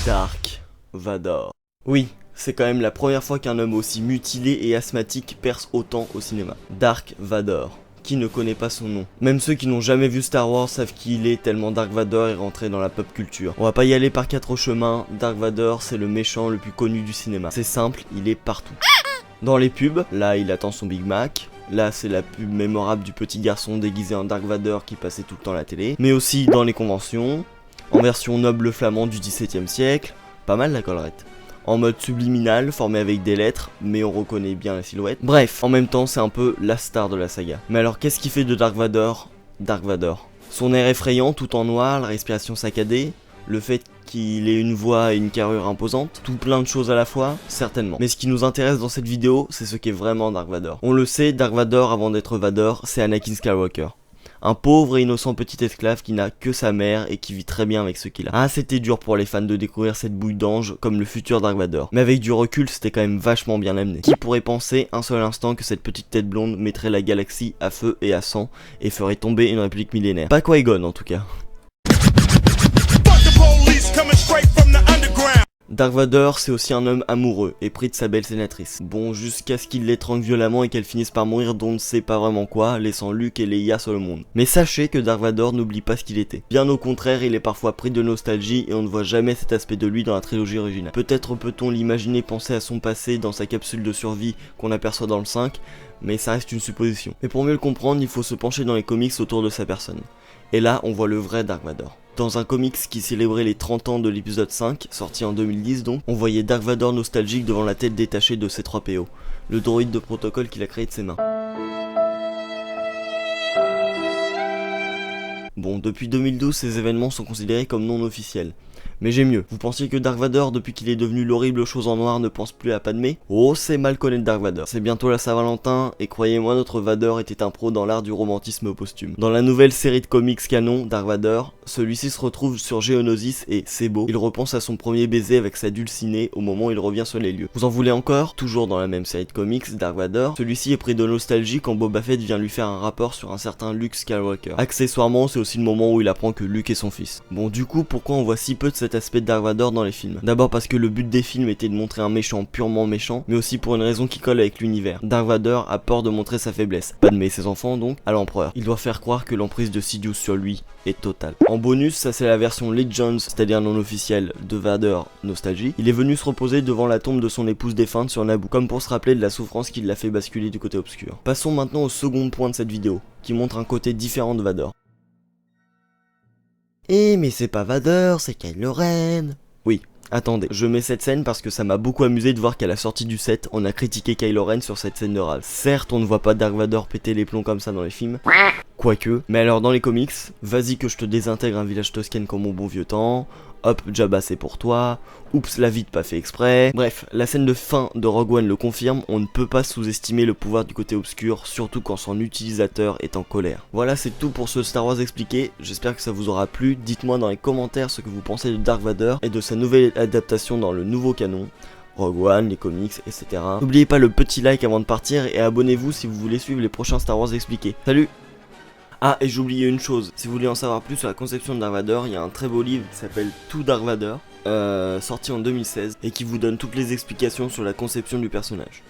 Dark Vador. Oui, c'est quand même la première fois qu'un homme aussi mutilé et asthmatique perce autant au cinéma. Dark Vador. Qui ne connaît pas son nom? Même ceux qui n'ont jamais vu Star Wars savent qui il est tellement Dark Vador est rentré dans la pop culture. On va pas y aller par quatre chemins, Dark Vador c'est le méchant le plus connu du cinéma. C'est simple, il est partout. Dans les pubs, là il attend son Big Mac. Là c'est la pub mémorable du petit garçon déguisé en Dark Vador qui passait tout le temps à la télé. Mais aussi dans les conventions, en version noble flamand du XVIIe siècle, pas mal la collerette. En mode subliminal, formé avec des lettres, mais on reconnaît bien la silhouette. Bref, en même temps c'est un peu la star de la saga. Mais alors qu'est-ce qui fait de Dark Vador Dark Vador? Son air effrayant, tout en noir, la respiration saccadée, le fait qu'il ait une voix et une carrure imposante, tout plein de choses à la fois, certainement. Mais ce qui nous intéresse dans cette vidéo, c'est ce qu'est vraiment Dark Vador. On le sait, Dark Vador avant d'être Vador, c'est Anakin Skywalker. Un pauvre et innocent petit esclave qui n'a que sa mère et qui vit très bien avec ce qu'il a. Ah, c'était dur pour les fans de découvrir cette bouille d'ange comme le futur Dark Vador. Mais avec du recul, c'était quand même vachement bien amené. Qui pourrait penser un seul instant que cette petite tête blonde mettrait la galaxie à feu et à sang et ferait tomber une république millénaire? Pas Qui-Gon en tout cas. Dark Vador, c'est aussi un homme amoureux, épris de sa belle sénatrice. Bon, jusqu'à ce qu'il l'étrangle violemment et qu'elle finisse par mourir d'on ne sait pas vraiment quoi, laissant Luke et Leia sur le monde. Mais sachez que Dark Vador n'oublie pas ce qu'il était. Bien au contraire, il est parfois pris de nostalgie et on ne voit jamais cet aspect de lui dans la trilogie originale. Peut-être peut-on l'imaginer penser à son passé dans sa capsule de survie qu'on aperçoit dans le 5, mais ça reste une supposition. Mais pour mieux le comprendre, il faut se pencher dans les comics autour de sa personne. Et là, on voit le vrai Dark Vador. Dans un comics qui célébrait les 30 ans de l'épisode 5, sorti en 2010 donc, on voyait Dark Vador nostalgique devant la tête détachée de C3PO, le droïde de protocole qu'il a créé de ses mains. Bon, depuis 2012, ces événements sont considérés comme non officiels. Mais j'ai mieux. Vous pensiez que Dark Vador, depuis qu'il est devenu l'horrible chose en noir, ne pense plus à Padmé? Oh, c'est mal connaître Dark Vador. C'est bientôt la Saint-Valentin, et croyez-moi, notre Vador était un pro dans l'art du romantisme posthume. Dans la nouvelle série de comics canon, Dark Vador, celui-ci se retrouve sur Geonosis et c'est beau. Il repense à son premier baiser avec sa dulcinée au moment où il revient sur les lieux. Vous en voulez encore? Toujours dans la même série de comics, Dark Vador, celui-ci est pris de nostalgie quand Boba Fett vient lui faire un rapport sur un certain Luke Skywalker. Accessoirement, c'est aussi le moment où il apprend que Luke est son fils. Bon, du coup, pourquoi on voit si peu de cet aspect de Dark Vador dans les films? D'abord parce que le but des films était de montrer un méchant purement méchant, mais aussi pour une raison qui colle avec l'univers. Dark Vador a peur de montrer sa faiblesse, Padmé et ses enfants donc, à l'empereur. Il doit faire croire que l'emprise de Sidious sur lui est totale. En bonus, ça c'est la version Legends, c'est-à-dire non officielle, de Vador Nostalgie. Il est venu se reposer devant la tombe de son épouse défunte sur Naboo, comme pour se rappeler de la souffrance qui l'a fait basculer du côté obscur. Passons maintenant au second point de cette vidéo, qui montre un côté différent de Vador. Eh mais c'est pas Vador, c'est Kylo Ren. Oui, attendez, je mets cette scène parce que ça m'a beaucoup amusé de voir qu'à la sortie du set, on a critiqué Kylo Ren sur cette scène de rage. Certes, on ne voit pas Dark Vador péter les plombs comme ça dans les films, quoique, mais alors dans les comics, vas-y que je te désintègre un village toscan comme au bon vieux temps, hop, Jabba c'est pour toi, oups, la vite pas fait exprès. Bref, la scène de fin de Rogue One le confirme, on ne peut pas sous-estimer le pouvoir du côté obscur, surtout quand son utilisateur est en colère. Voilà, c'est tout pour ce Star Wars expliqué, j'espère que ça vous aura plu, dites-moi dans les commentaires ce que vous pensez de Dark Vador et de sa nouvelle adaptation dans le nouveau canon. Rogue One, les comics, etc. N'oubliez pas le petit like avant de partir et abonnez-vous si vous voulez suivre les prochains Star Wars expliqués. Salut! Ah, et j'ai oublié une chose, si vous voulez en savoir plus sur la conception de Dark Vador, il y a un très beau livre qui s'appelle Tout Dark Vador, sorti en 2016, et qui vous donne toutes les explications sur la conception du personnage.